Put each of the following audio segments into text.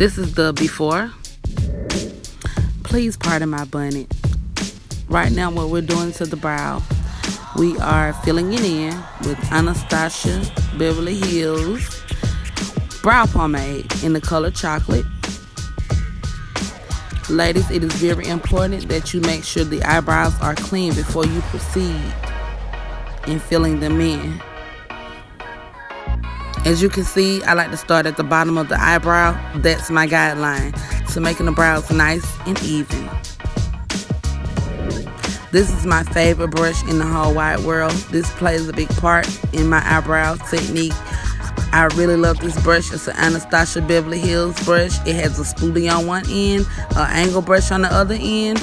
This is the before. Please pardon my bonnet. Right now what we're doing to the brow, we are filling it in with Anastasia Beverly Hills brow pomade in the color chocolate. Ladies, it is very important that you make sure the eyebrows are clean before you proceed in filling them in. As you can see, I like to start at the bottom of the eyebrow. That's my guideline to making the brows nice and even. This is my favorite brush in the whole wide world. This plays a big part in my eyebrow technique. I really love this brush. It's an Anastasia Beverly Hills brush. It has a spoolie on one end, an angle brush on the other end.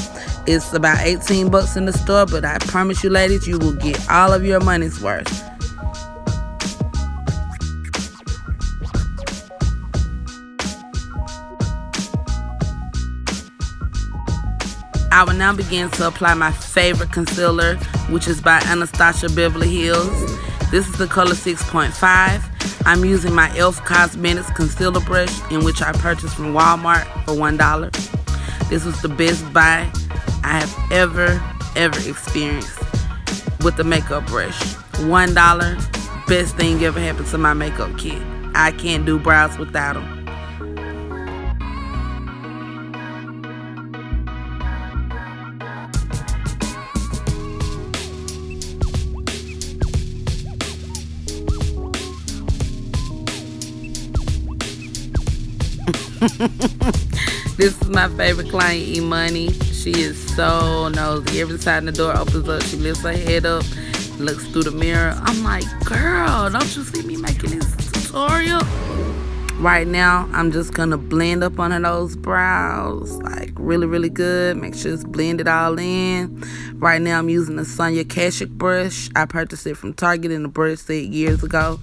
It's about 18 bucks in the store, but I promise you ladies, you will get all of your money's worth. I will now begin to apply my favorite concealer, which is by Anastasia Beverly Hills. This is the color 6.5. I'm using my e.l.f. Cosmetics concealer brush, in which I purchased from Walmart for $1. This was the best buy I have ever experienced with the makeup brush. $1, best thing ever happened to my makeup kit. I can't do brows without them. This is my favorite client, E-Money. She is so nosy. Every time the door opens up, she lifts her head up, looks through the mirror. I'm like, girl, don't you see me making this tutorial? Right now, I'm just gonna blend up under those brows, like really good. Make sure it's blended all in. Right now, I'm using the Junky4Makeup brush. I purchased it from Target in the brush set years ago.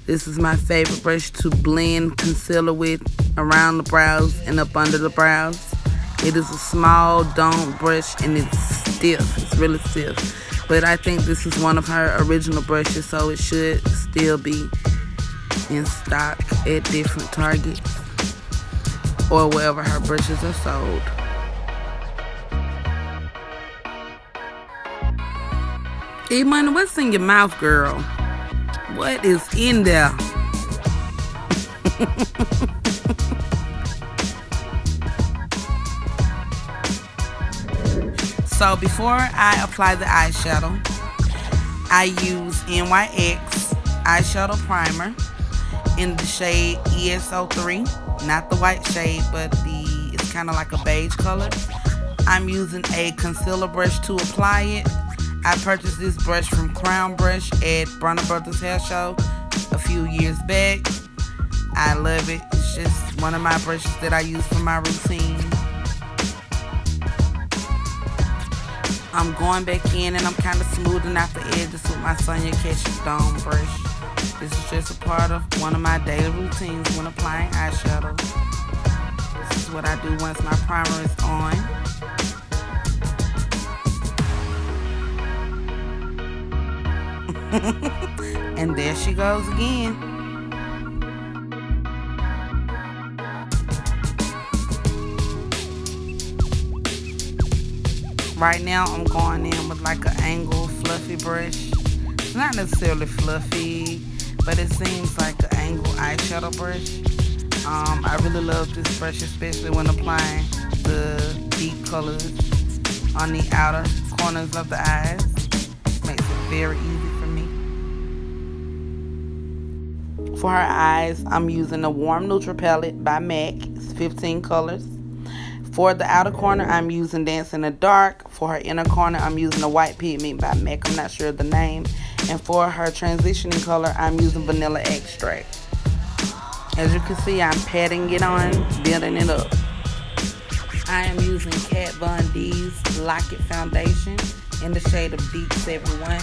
This is my favorite brush to blend concealer with around the brows and up under the brows. It is a small dome brush and it's stiff. It's really stiff. But I think this is one of her original brushes, so it should still be in stock at different Targets or wherever her brushes are sold. E-Money, what's in your mouth, girl? What is in there? So before I apply the eyeshadow, I use NYX eyeshadow primer in the shade ESO3. Not the white shade, but it's kind of like a beige color. I'm using a concealer brush to apply it. I purchased this brush from Crown Brush at Bronner Brothers Hair Show a few years back. I love it. It's just one of my brushes that I use for my routine. I'm going back in and I'm kind of smoothing out the edges with my Junky4Makeup Dome brush. This is just a part of one of my daily routines when applying eyeshadow. This is what I do once my primer is on. And there she goes again. Right now I'm going in with like an angled fluffy brush. It's not necessarily fluffy, but it seems like an angled eyeshadow brush. I really love this brush, especially when applying the deep colors on the outer corners of the eyes. Makes it very easy for me. For her eyes, I'm using a Warm Neutral Palette by MAC. It's 15 colors. For the outer corner, I'm using Dance in the Dark. For her inner corner, I'm using a white pigment by MAC. I'm not sure of the name. And for her transitioning color, I'm using Vanilla Extract. As you can see, I'm patting it on, building it up. I am using Kat Von D's Lock It Foundation in the shade of Deep 71.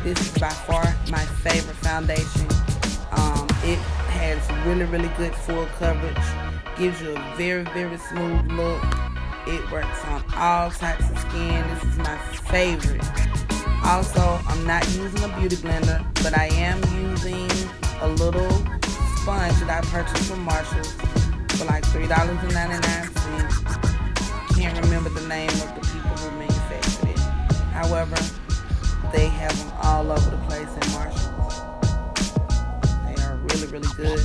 This is by far my favorite foundation. It has really good full coverage. Gives you a very smooth look. It works on all types of skin. This is my favorite. Also, I'm not using a beauty blender, but I am using a little sponge that I purchased from Marshalls. for like $3.99. Can't remember the name of the people who manufactured it. However, they have them all over the place in Marshalls. They are really, really good.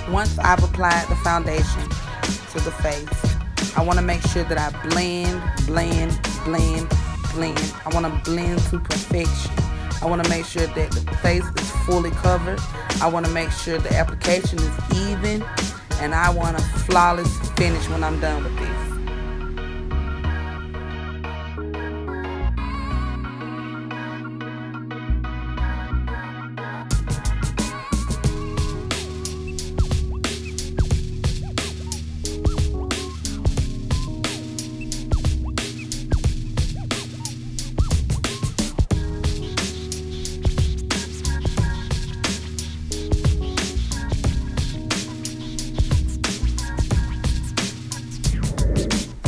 Once I've applied the foundation to the face, I want to make sure that I blend. I want to blend to perfection. I want to make sure that the face is fully covered. I want to make sure the application is even, and I want a flawless finish when I'm done with this.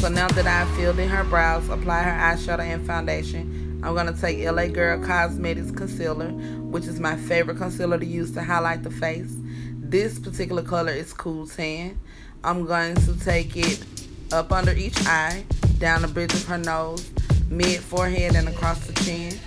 So now that I've filled in her brows, apply her eyeshadow and foundation, I'm going to take LA Girl Cosmetics Concealer, which is my favorite concealer to use to highlight the face. This particular color is Cool Tan. I'm going to take it up under each eye, down the bridge of her nose, mid-forehead, and across the chin.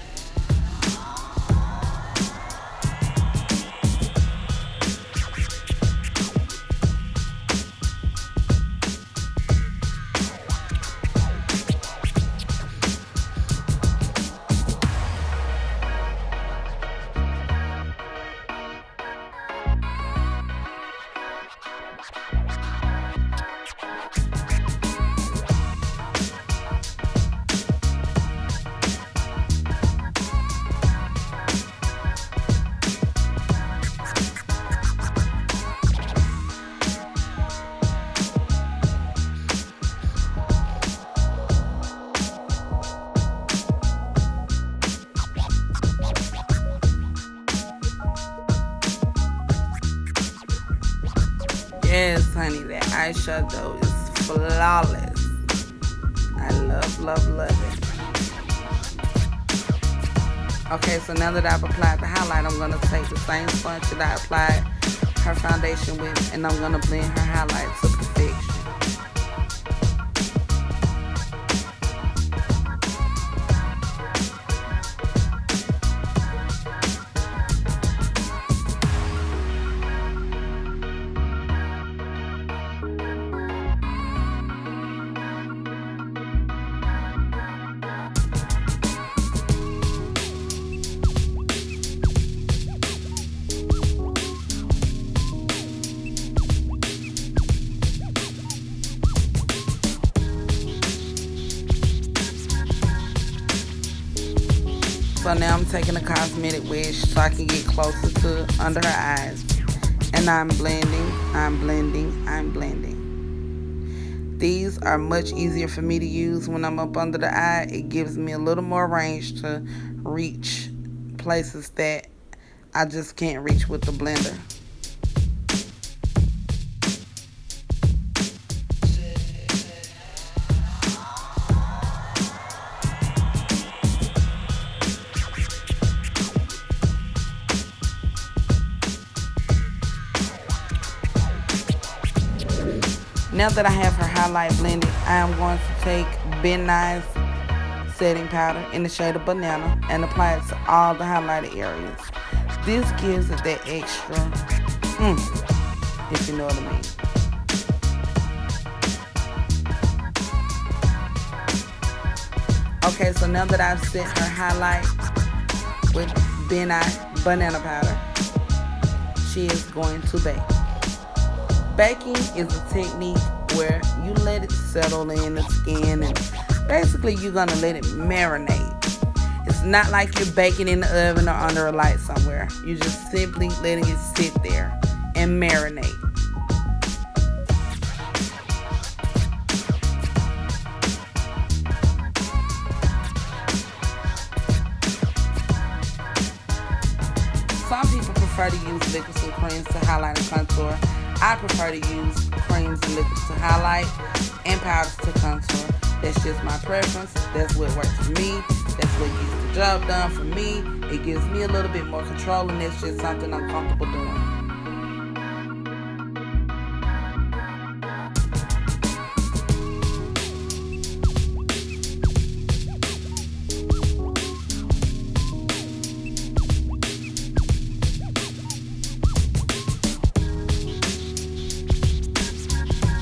Yes, honey, that eyeshadow is flawless. I love it. Okay, so now that I've applied the highlight, I'm going to take the same sponge that I applied her foundation with, and I'm going to blend her highlight to perfection. So now I'm taking a cosmetic wedge so I can get closer to under her eyes. And I'm blending. These are much easier for me to use when I'm up under the eye. It gives me a little more range to reach places that I just can't reach with the blender. Now that I have her highlight blended, I am going to take NYE Setting Powder in the shade of Banana and apply it to all the highlighted areas. This gives it that extra, if you know what I mean. Okay, so now that I've set her highlight with NYE Banana Powder, she is going to bake. Baking is a technique where you let it settle in the skin, and basically you're gonna let it marinate. It's not like you're baking in the oven or under a light somewhere. You're just simply letting it sit there and marinate. Some people prefer to use liquids and creams to highlight and contour. I prefer to use creams and liquids to highlight and powders to contour. That's just my preference. That's what works for me. That's what gets the job done for me. It gives me a little bit more control, and that's just something I'm comfortable doing.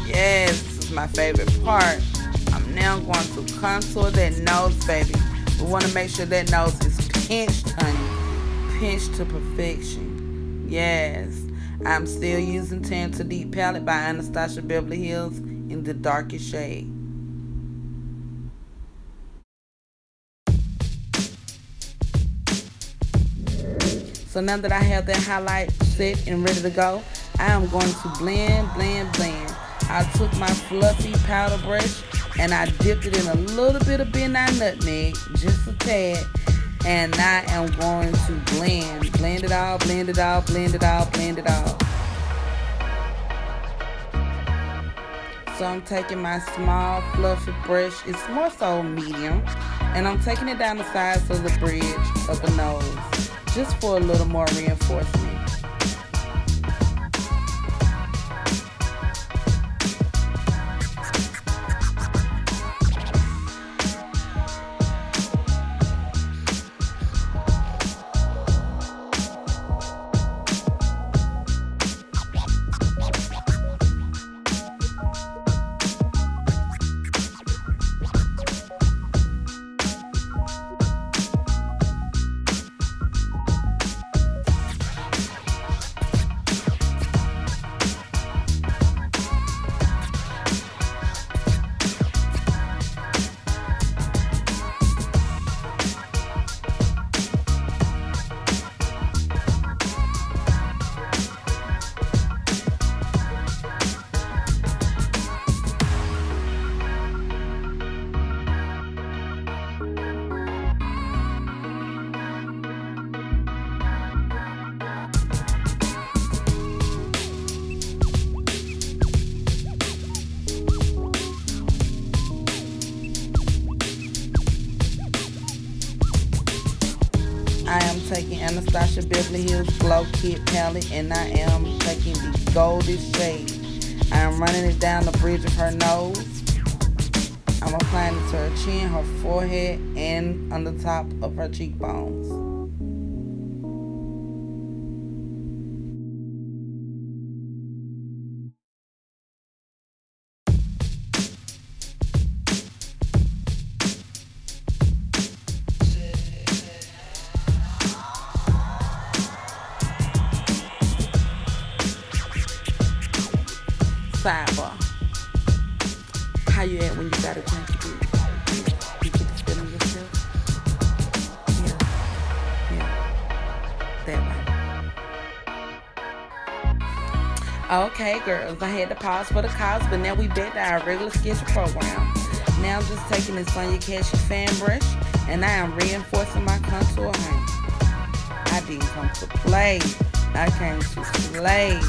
Yes, this is my favorite part. I'm now going to contour that nose, baby. We want to make sure that nose is pinched, honey. Pinched to perfection. Yes. I'm still using Tan to Deep palette by Anastasia Beverly Hills in the darkest shade. So now that I have that highlight set and ready to go, I am going to blend, blend, blend. I took my fluffy powder brush and I dipped it in a little bit of NYE nutmeg, just a tad. And I am going to blend. Blend it all, blend it all, blend it all, blend it all. So I'm taking my small fluffy brush, it's more so medium, and I'm taking it down the sides of the bridge of the nose, just for a little more reinforcement. I am taking Anastasia Beverly Hills Glow Kit palette, and I am taking the goldish shade. I am running it down the bridge of her nose. I'm applying it to her chin, her forehead, and on the top of her cheekbones. Sidebar. How you at when you got a junky boo? You get this feeling yourself? Yeah. That way. Okay, girls. I had to pause for the cause, but now we back to our regular schedule program. Now I'm just taking this Sonia Cashy fan brush, and I am reinforcing my contour, honey. I didn't come to play. I came to slay.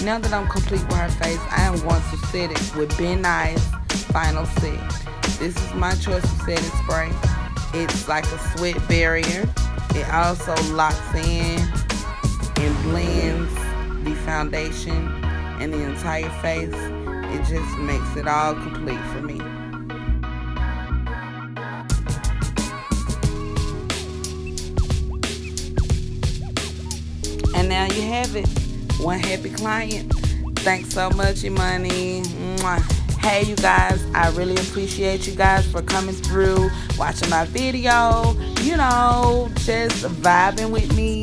Now that I'm complete with her face, I am going to set it with NYE's Final Set. This is my choice of setting spray. It's like a sweat barrier. It also locks in and blends the foundation and the entire face. It just makes it all complete for me. And now you have it. One happy client. Thanks so much, E-Money. Mwah. Hey, you guys, I really appreciate you guys for coming through, watching my video, you know, just vibing with me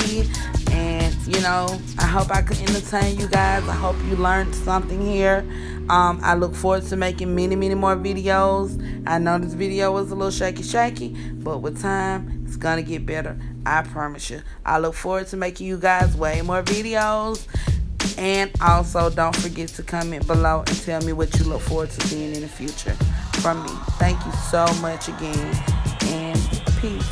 and you know, I hope I could entertain you guys. I hope you learned something here. I look forward to making many more videos. I know this video was a little shaky, but with time, it's gonna get better. I promise you. I look forward to making you guys way more videos. And also, don't forget to comment below and tell me what you look forward to seeing in the future from me. Thank you so much again, and peace.